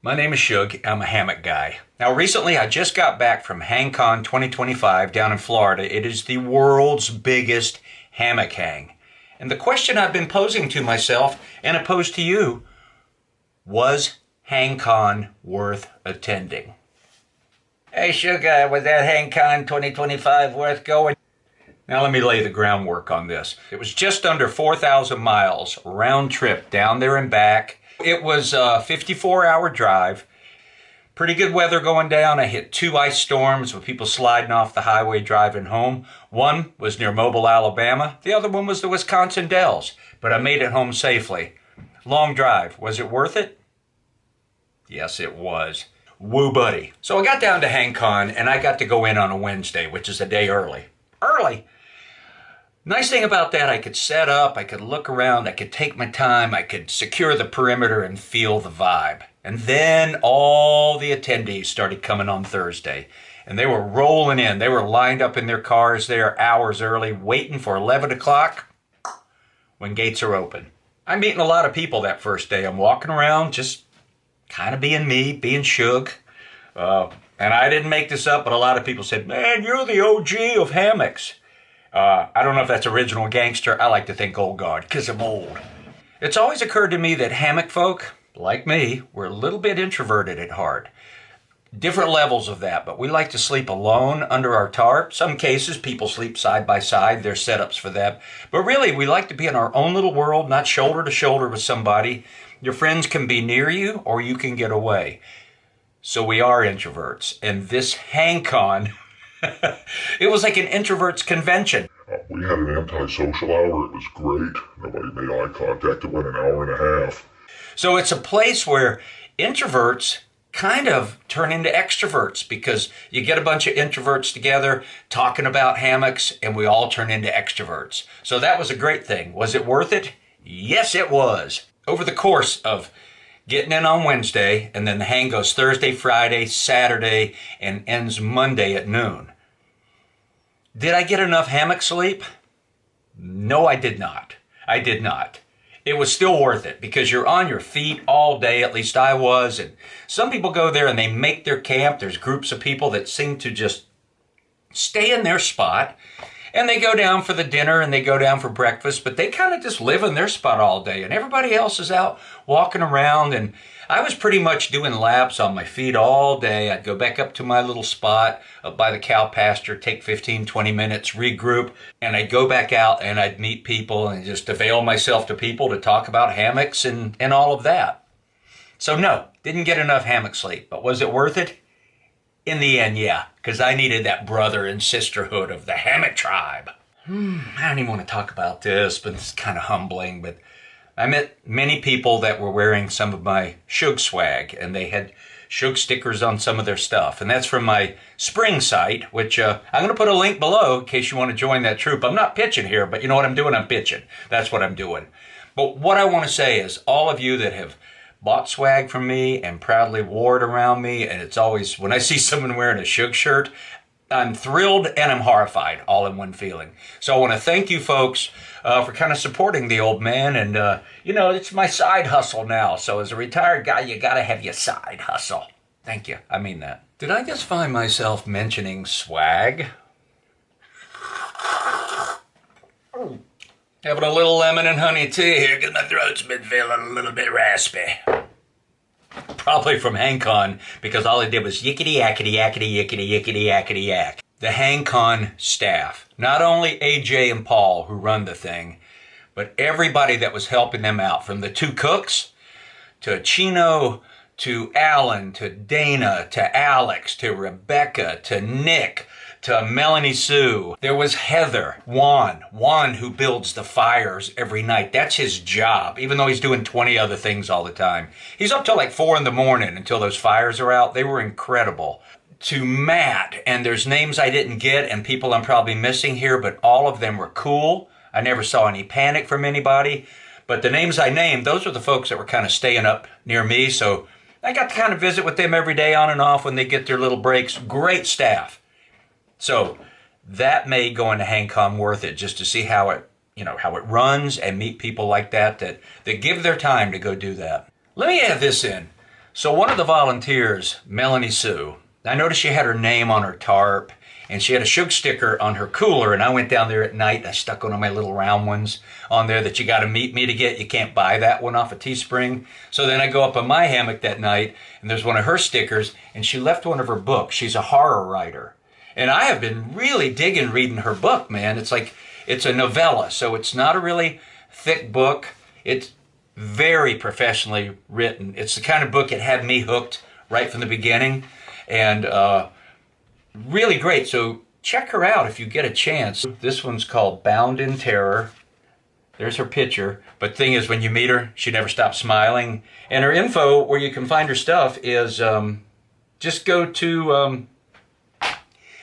My name is Shug. I'm a hammock guy. Now, recently I just got back from HangCon 2025 down in Florida. It is the world's biggest hammock hang. And the question I've been posing to myself and posed to you, was HangCon worth attending? Hey, Shug, was that HangCon 2025 worth going? Now let me lay the groundwork on this. It was just under 4,000 miles round trip down there and back. It was a 54-hour drive. Pretty good weather going down. I hit 2 ice storms with people sliding off the highway driving home. One was near Mobile, Alabama. The other one was the Wisconsin Dells. But I made it home safely. Long drive. Was it worth it? Yes, it was. Woo, buddy. So I got down to HangCon and I got to go in on a Wednesday, which is a day early. Early? Nice thing about that, I could set up, I could look around, I could take my time, I could secure the perimeter and feel the vibe. And then all the attendees started coming on Thursday. And they were rolling in. They were lined up in their cars there hours early, waiting for 11 o'clock when gates are open. I'm meeting a lot of people that first day. I'm walking around just kind of being me, being Shug. And I didn't make this up, but a lot of people said, "Man, you're the OG of hammocks." I don't know if that's original gangster. I like to think old guard, because I'm old. It's always occurred to me that hammock folk, like me, we're a little bit introverted at heart. Different levels of that, but we like to sleep alone under our tarp. Some cases, people sleep side by side. There's setups for that. But really, we like to be in our own little world, not shoulder to shoulder with somebody. Your friends can be near you, or you can get away. So we are introverts. And this HangCon, it was like an introverts convention. We had an anti-social hour. It was great. Nobody made eye contact. It went an hour and a half. So it's a place where introverts kind of turn into extroverts, because you get a bunch of introverts together talking about hammocks and we all turn into extroverts. So that was a great thing. Was it worth it? Yes, it was. Over the course of getting in on Wednesday, and then the hang goes Thursday, Friday, Saturday, and ends Monday at noon. Did I get enough hammock sleep? No, I did not. I did not. It was still worth it, because you're on your feet all day, at least I was, and some people go there and they make their camp. There's groups of people that seem to just stay in their spot, and they go down for the dinner and they go down for breakfast, but they kind of just live in their spot all day, and everybody else is out walking around. And I was pretty much doing laps on my feet all day. I'd go back up to my little spot up by the cow pasture, take 15, 20 minutes, regroup, and I'd go back out and I'd meet people and just avail myself to people to talk about hammocks and all of that. So no, didn't get enough hammock sleep, but was it worth it? In the end, yeah, because I needed that brother and sisterhood of the hammock tribe. I don't even want to talk about this, but it's kind of humbling. But I met many people that were wearing some of my Shug swag, and they had Shug stickers on some of their stuff. And that's from my spring site, which I'm going to put a link below in case you want to join that troop. I'm not pitching here, but you know what I'm doing? I'm pitching. That's what I'm doing. But what I want to say is, all of you that have bought swag from me and proudly wore it around me, and it's always, when I see someone wearing a Shug shirt, I'm thrilled and I'm horrified, all in one feeling. So I want to thank you folks for kind of supporting the old man. And you know, it's my side hustle now. So as a retired guy, you got to have your side hustle. Thank you. I mean that. Did I just find myself mentioning swag? Having a little lemon and honey tea here because my throat's been feeling a little bit raspy. Probably from HangCon, because all I did was yickety yackety yackety yickety yickety yackety yak. The HangCon staff, not only AJ and Paul who run the thing, but everybody that was helping them out, from the 2 cooks to Chino to Alan to Dana to Alex to Rebecca to Nick to Melanie Sue. There was Heather, Juan who builds the fires every night. That's his job, even though he's doing 20 other things all the time. He's up till like 4 in the morning until those fires are out. They were incredible. To Matt, and there's names I didn't get and people I'm probably missing here, but all of them were cool. I never saw any panic from anybody. But the names I named, those are the folks that were kind of staying up near me, so I got to kind of visit with them every day on and off when they get their little breaks. Great staff. So that made going to HangCon worth it, just to see how it, how it runs and meet people like that give their time to go do that. Let me add this in. So one of the volunteers, Melanie Sue, I noticed she had her name on her tarp, and she had a Shug sticker on her cooler, and I went down there at night and I stuck one of my little round ones on there that you got to meet me to get. You can't buy that one off of Teespring. So then I go up on my hammock that night, and there's one of her stickers, and she left one of her books. She's a horror writer. And I have been really digging reading her book, man. It's like, it's a novella, so it's not a really thick book. It's very professionally written. It's the kind of book that had me hooked right from the beginning. And really great. So check her out if you get a chance. This one's called Bound in Terror. There's her picture. But thing is, when you meet her, she never stops smiling. And her info, where you can find her stuff, is just go to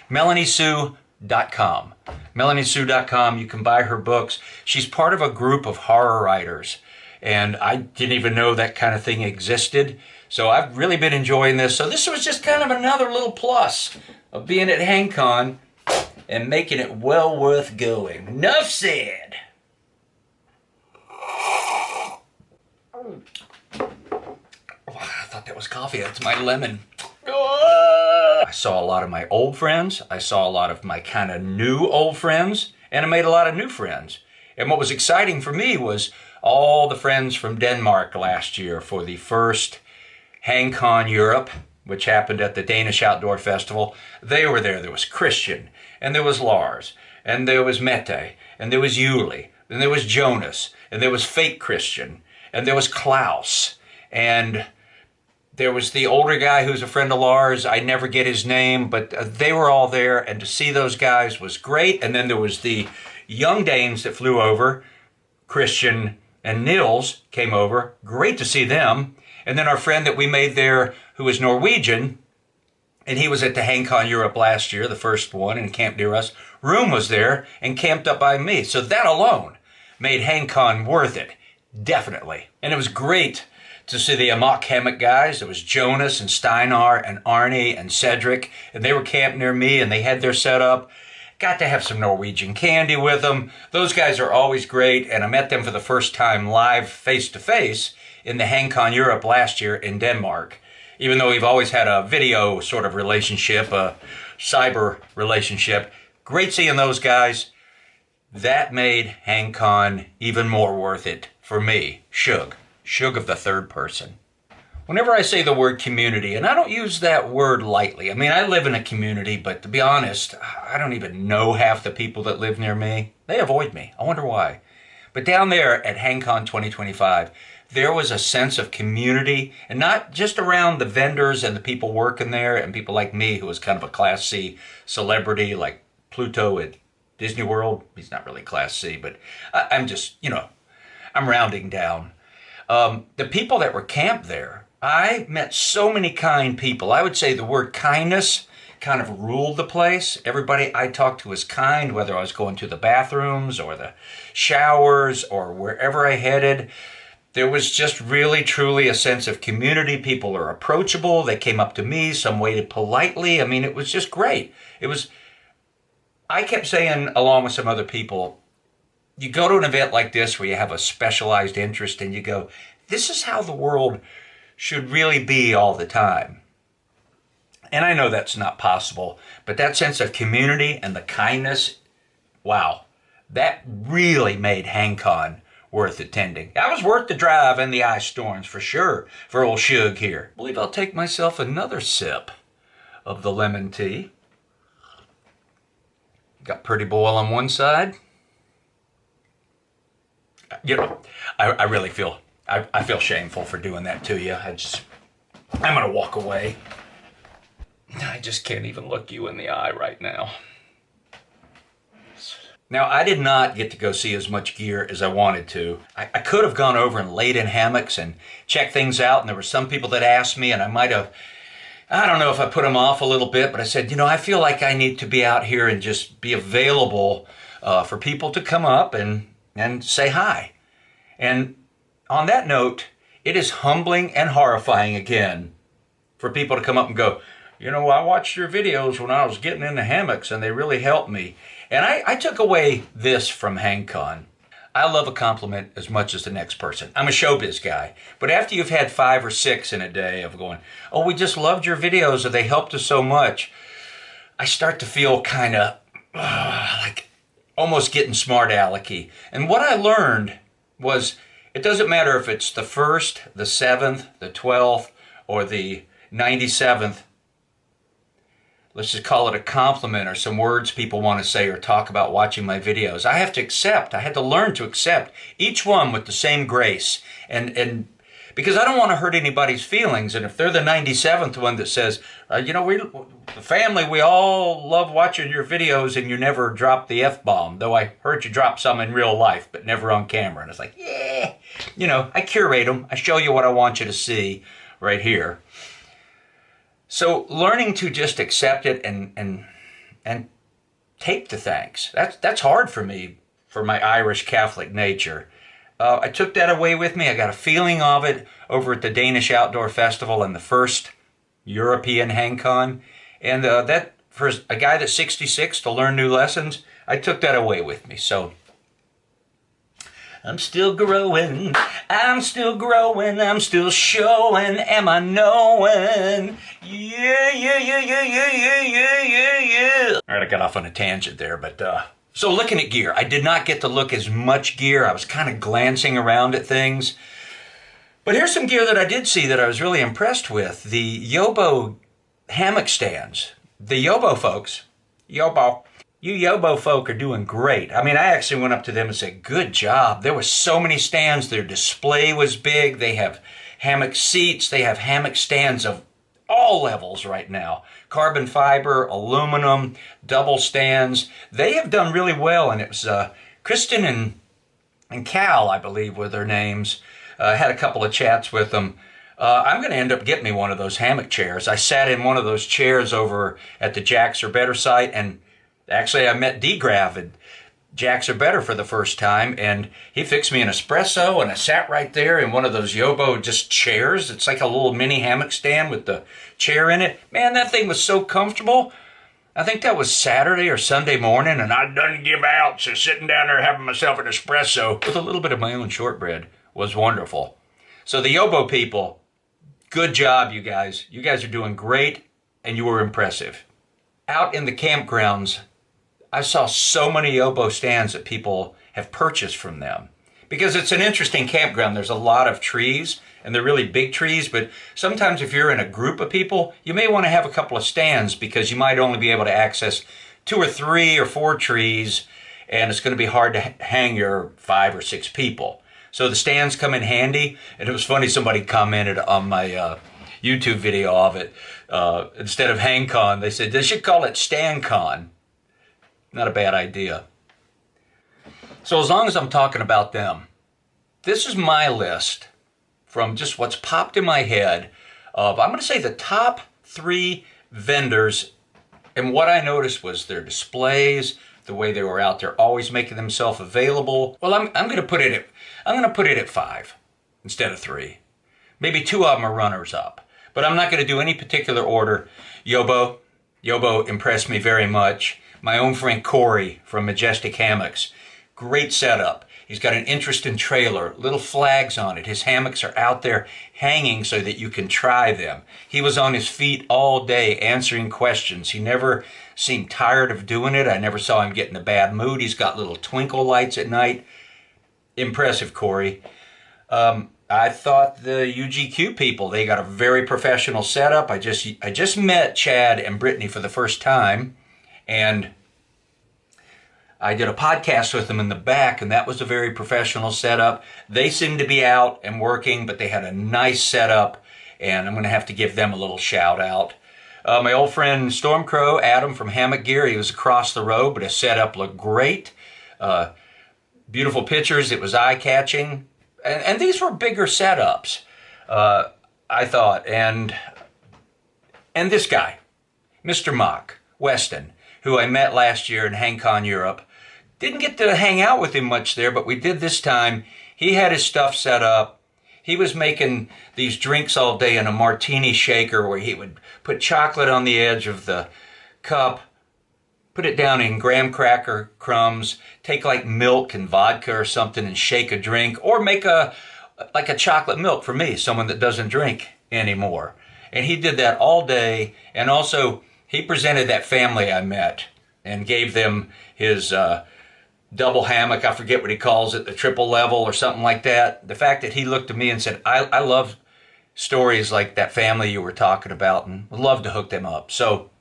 melaniesue.com. melaniesue.com. You can buy her books. She's part of a group of horror writers. And I didn't even know that kind of thing existed. So I've really been enjoying this. So this was just kind of another little plus of being at HangCon and making it well worth going. Enough said. Oh, I thought that was coffee. That's my lemon. I saw a lot of my old friends. I saw a lot of my kind of new old friends. And I made a lot of new friends. And what was exciting for me was all the friends from Denmark last year for the first HangCon Europe, which happened at the Danish Outdoor Festival. They were there. There was Christian, and there was Lars, and there was Mette, and there was Yuli, and there was Jonas, and there was Fake Christian, and there was Klaus, and there was the older guy who's a friend of Lars. I never get his name, but they were all there, and to see those guys was great. And then there was the young Danes that flew over. Christian and Nils came over. Great to see them. And then our friend that we made there, who was Norwegian, and he was at the HangCon Europe last year, the first one, and camped near us. Room was there and camped up by me. So that alone made HangCon worth it, definitely. And it was great to see the Hammock guys. It was Jonas and Steinar and Arnie and Cedric, and they were camped near me, and they had their setup. Got to have some Norwegian candy with them. Those guys are always great, and I met them for the first time live face-to-face in the HangCon Europe last year in Denmark. Even though we've always had a video sort of relationship, a cyber relationship. Great seeing those guys. That made HangCon even more worth it for me, Shug of the third person. Whenever I say the word community, and I don't use that word lightly. I mean, I live in a community, but to be honest, I don't even know half the people that live near me. They avoid me. I wonder why. But down there at HangCon 2025, there was a sense of community, and not just around the vendors and the people working there and people like me, who was kind of a Class C celebrity like Pluto at Disney World. He's not really Class C, but I'm just, I'm rounding down. The people that were camped there, I met so many kind people. I would say the word kindness kind of ruled the place. Everybody I talked to was kind, whether I was going to the bathrooms or the showers or wherever I headed. There was just really, truly a sense of community. People are approachable. They came up to me. Some waited politely. I mean, it was just great. I kept saying, along with some other people, you go to an event like this where you have a specialized interest and you go, this is how the world should really be all the time. And I know that's not possible, but that sense of community and the kindness, wow, that really made HangCon worth attending. That was worth the drive and the ice storms for sure for old Shug here. I believe I'll take myself another sip of the lemon tea. Got pretty boil on one side. I really feel, I feel shameful for doing that to you. I'm going to walk away. I just can't even look you in the eye right now. Now, I did not get to go see as much gear as I wanted to. I could have gone over and laid in hammocks and checked things out, and there were some people that asked me, and I might have, I don't know if I put them off a little bit, but I said, I feel like I need to be out here and just be available for people to come up and say hi. And on that note, it is humbling and horrifying again for people to come up and go, I watched your videos when I was getting into hammocks and they really helped me. And I took away this from HangCon. I love a compliment as much as the next person. I'm a showbiz guy. But after you've had 5 or 6 in a day of going, oh, we just loved your videos or they helped us so much, I start to feel kind of like almost getting smart alecky. And what I learned was it doesn't matter if it's the 1st, the 7th, the 12th, or the 97th. Let's just call it a compliment or some words people want to say or talk about watching my videos. I have to accept, I had to learn to accept each one with the same grace. And because I don't want to hurt anybody's feelings. And if they're the 97th one that says, you know, the family, we all love watching your videos and you never drop the F-bomb, though I heard you drop some in real life, but never on camera. And it's like, yeah, you know, I curate them. I show you what I want you to see right here. So learning to just accept it and take the thanks. That's hard for me, for my Irish Catholic nature. I took that away with me. I got a feeling of it over at the Danish Outdoor Festival and the first European HangCon. And that for a guy that's 66 to learn new lessons, I took that away with me. So I'm still growing, I'm still growing, I'm still showing, am I knowing? Yeah, yeah, yeah, yeah, yeah, yeah, yeah, yeah, yeah. All right, I got off on a tangent there, but so looking at gear, I did not get to look as much gear. I was kind of glancing around at things. But here's some gear that I did see that I was really impressed with. The Yobo hammock stands. The Yobo folks, Yobo. You Yobo folk are doing great. I mean, I actually went up to them and said, good job. There were so many stands. Their display was big. They have hammock seats. They have hammock stands of all levels right now. Carbon fiber, aluminum, double stands. They have done really well. And it was Kristen and Cal, I believe, were their names. Had a couple of chats with them. I'm going to end up getting me one of those hammock chairs. I sat in one of those chairs over at the Jacks Are Better site, and actually, I met D-Grav at Jacks Are Better for the first time, and he fixed me an espresso, and I sat right there in one of those Yobo just chairs. It's like a little mini hammock stand with the chair in it. Man, that thing was so comfortable. I think that was Saturday or Sunday morning, and I done give out, so sitting down there having myself an espresso with a little bit of my own shortbread was wonderful. So the Yobo people, good job, you guys. You guys are doing great, and you were impressive. Out in the campgrounds, I saw so many Yobo stands that people have purchased from them. Because it's an interesting campground. There's a lot of trees, and they're really big trees, but sometimes if you're in a group of people, you may want to have a couple of stands because you might only be able to access 2 or 3 or 4 trees, and it's going to be hard to hang your 5 or 6 people. So the stands come in handy, and it was funny, somebody commented on my YouTube video of it. Instead of HangCon, they said they should call it StanCon. Not a bad idea. So as long as I'm talking about them, this is my list from just what's popped in my head of, I'm going to say, the top 3 vendors. And what I noticed was their displays, the way they were out there, always making themselves available. Well, I'm going to put it at 5 instead of 3. Maybe 2 of them are runners up. But I'm not going to do any particular order. Yobo impressed me very much. My own friend Corey from Majestic Hammocks. Great setup. He's got an interesting trailer, little flags on it. His hammocks are out there hanging so that you can try them. He was on his feet all day answering questions. He never seemed tired of doing it. I never saw him get in a bad mood. He's got little twinkle lights at night. Impressive, Corey. I thought the UGQ people, they got a very professional setup. I just met Chad and Brittany for the first time, and I did a podcast with them in the back, and that was a very professional setup. They seemed to be out and working, but they had a nice setup, and I'm going to have to give them a little shout out. My old friend Stormcrow, Adam from Hammock Gear, he was across the road, but his setup looked great. Beautiful pictures. It was eye-catching. And these were bigger setups, I thought. And this guy, Mr. Mock, Weston, who I met last year in HangCon Europe. Didn't get to hang out with him much there, but we did this time. He had his stuff set up. He was making these drinks all day in a martini shaker where he would put chocolate on the edge of the cup, put it down in graham cracker crumbs, take like milk and vodka or something and shake a drink, or make like a chocolate milk for me, someone that doesn't drink anymore. And he did that all day. And also he presented that family I met and gave them his double hammock. I forget what he calls it, the triple level or something like that. The fact that he looked at me and said, I love stories like that family you were talking about and would love to hook them up. So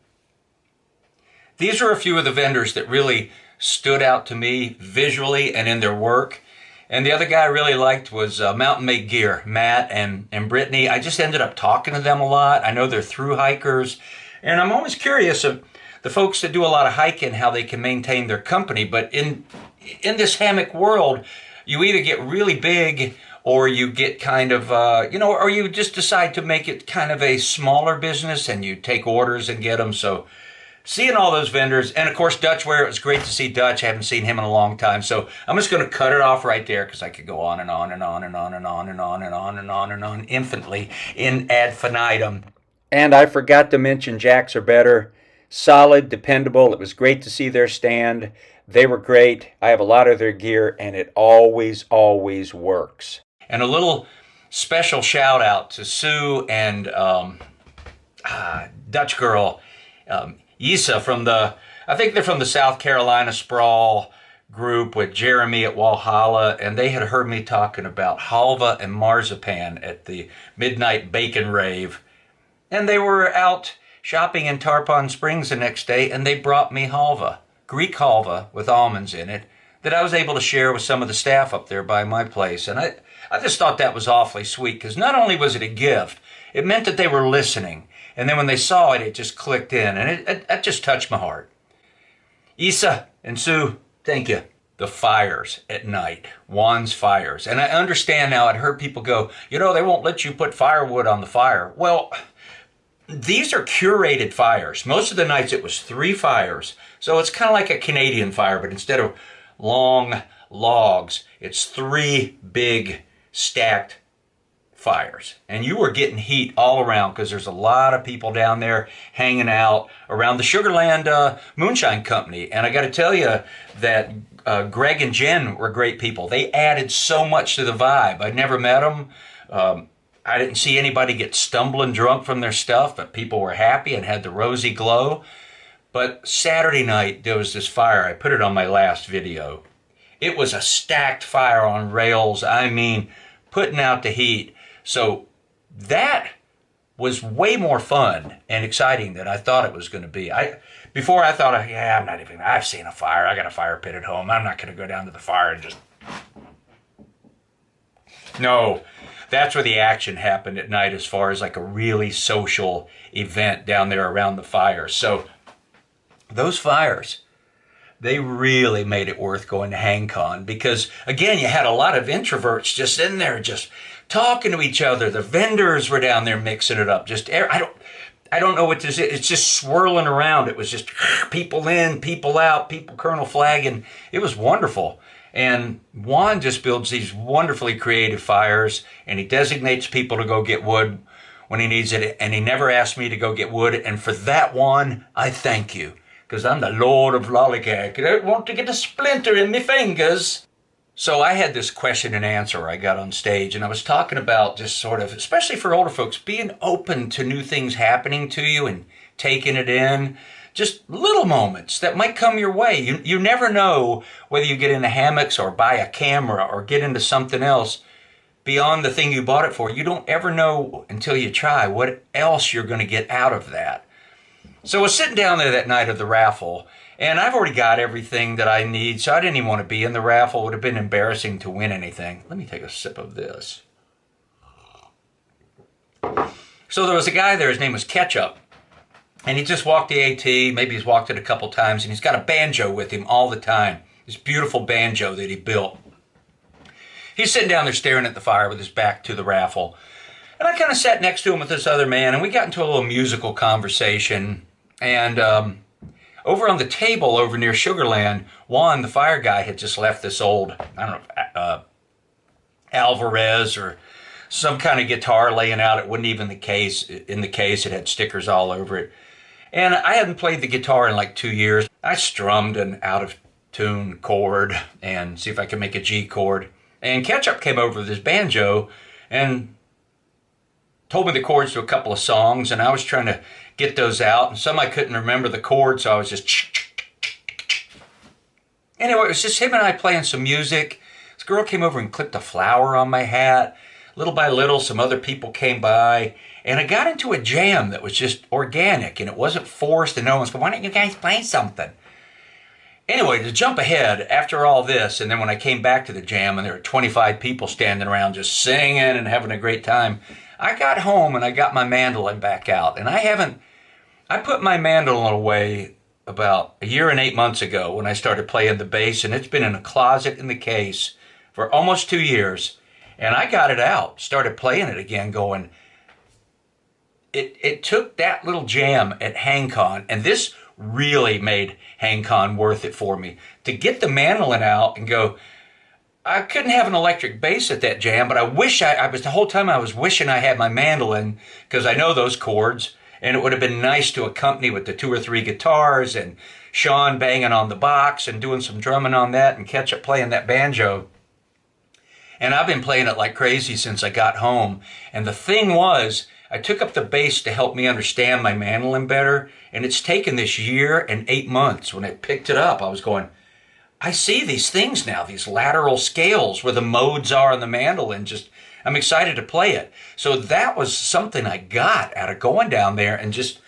these are a few of the vendors that really stood out to me visually and in their work. And the other guy I really liked was Mountain Made Gear, Matt and Brittany. I just ended up talking to them a lot. I know they're through hikers. And I'm always curious of the folks that do a lot of hiking, how they can maintain their company. But in this hammock world, you either get really big or you get kind of, or you just decide to make it kind of a smaller business and you take orders and get them. So seeing all those vendors, and of course Dutchware, it was great to see Dutch. I haven't seen him in a long time. So I'm just going to cut it off right there because I could go on and on and on and on and on and on and on and on and on infinitely in ad infinitum. And I forgot to mention Jacks Are Better. Solid, dependable. It was great to see their stand. They were great. I have a lot of their gear and it always, always works. And a little special shout out to Sue and Dutch girl, Isa I think they're from the South Carolina Sprawl group with Jeremy at Walhalla, and they had heard me talking about halva and marzipan at the Midnight Bacon Rave. And they were out shopping in Tarpon Springs the next day, and they brought me halva, Greek halva with almonds in it, that I was able to share with some of the staff up there by my place. And I just thought that was awfully sweet, because not only was it a gift, it meant that they were listening. And then when they saw it, it just clicked in, and it just touched my heart. Isa and Sue, thank you. The fires at night, Juan's fires. And I understand now, I'd heard people go, they won't let you put firewood on the fire. Well, these are curated fires. Most of the nights it was 3 fires. So it's kind of like a Canadian fire, but instead of long logs, it's 3 big stacked fires. And you were getting heat all around because there's a lot of people down there hanging out around the Sugarland Moonshine Company. And I got to tell you that Greg and Jen were great people. They added so much to the vibe. I'd never met them. I didn't see anybody get stumbling drunk from their stuff, but people were happy and had the rosy glow. But Saturday night, there was this fire. I put it on my last video. It was a stacked fire on rails. I mean, putting out the heat. So that was way more fun and exciting than I thought it was going to be. Before I thought, I've seen a fire. I got a fire pit at home. I'm not going to go down to the fire and just... No, that's where the action happened at night as far as like a really social event down there around the fire. So those fires, they really made it worth going to HangCon because, again, you had a lot of introverts just in there just talking to each other. The vendors were down there mixing it up. I don't know what this is. It's just swirling around. It was just people in, people out, people Colonel flagging. It was wonderful. And Juan just builds these wonderfully creative fires, and he designates people to go get wood when he needs it, and he never asked me to go get wood. And for that, Juan, I thank you, because I'm the Lord of Lollygag. I don't want to get a splinter in my fingers. So I had this question and answer I got on stage, and I was talking about just sort of, especially for older folks, being open to new things happening to you and taking it in. Just little moments that might come your way. You never know whether you get into hammocks or buy a camera or get into something else beyond the thing you bought it for. You don't ever know until you try what else you're going to get out of that. So I was sitting down there that night of the raffle, and I've already got everything that I need, so I didn't even want to be in the raffle. It would have been embarrassing to win anything. Let me take a sip of this. So there was a guy there, his name was Ketchup, and he just walked the AT, maybe he's walked it a couple times, and he's got a banjo with him all the time, this beautiful banjo that he built. He's sitting down there staring at the fire with his back to the raffle, and I kind of sat next to him with this other man, and we got into a little musical conversation, and over on the table over near Sugarland, Juan, the fire guy, had just left this old, I don't know, Alvarez or some kind of guitar laying out. It wasn't even in the case. It had stickers all over it. And I hadn't played the guitar in like 2 years. I strummed an out of tune chord and see if I could make a G chord. And Ketchup came over with his banjo and told me the chords to a couple of songs, and I was trying to get those out, and some I couldn't remember the chords, so I was just... Anyway, it was just him and I playing some music. This girl came over and clipped a flower on my hat. Little by little, some other people came by, and I got into a jam that was just organic, and it wasn't forced, and no one's going, why don't you guys play something? Anyway, to jump ahead, after all this, and then when I came back to the jam, and there were 25 people standing around just singing and having a great time, I got home and I got my mandolin back out. And I put my mandolin away about 1 year and 8 months ago when I started playing the bass, and it's been in a closet in the case for almost 2 years. And I got it out, started playing it again, going, it took that little jam at HangCon, and this really made HangCon worth it for me, to get the mandolin out and go, I couldn't have an electric bass at that jam, but I wish I was, the whole time I was wishing I had my mandolin, because I know those chords, and it would have been nice to accompany with the 2 or 3 guitars, and Sean banging on the box and doing some drumming on that, and Ketchup playing that banjo. And I've been playing it like crazy since I got home. And the thing was, I took up the bass to help me understand my mandolin better, and it's taken this 1 year and 8 months. When I picked it up, I was going, I see these things now, these lateral scales where the modes are on the mandolin. Just, I'm excited to play it. So that was something I got out of going down there and just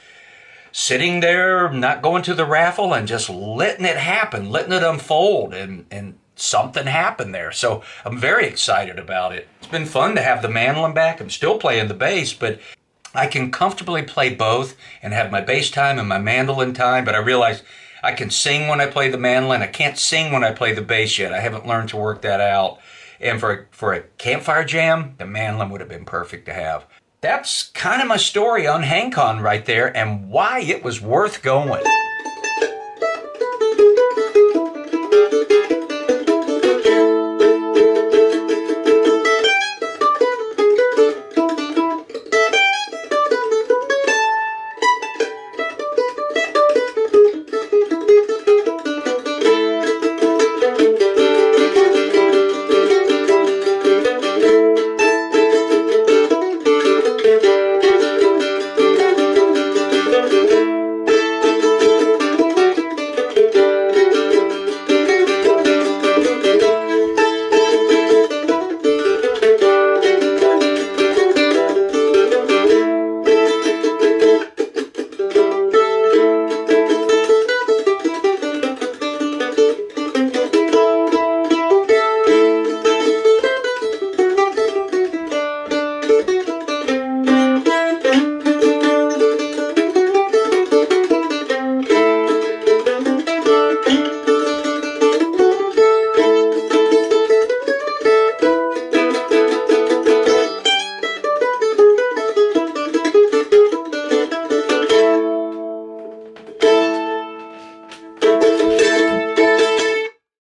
sitting there, not going to the raffle, and just letting it happen, letting it unfold, and something happened there. So I'm very excited about it. It's been fun to have the mandolin back. I'm still playing the bass, but I can comfortably play both and have my bass time and my mandolin time, but I realize I can sing when I play the mandolin. I can't sing when I play the bass yet. I haven't learned to work that out. And for a campfire jam, the mandolin would have been perfect to have. That's kind of my story on HangCon right there, and why it was worth going.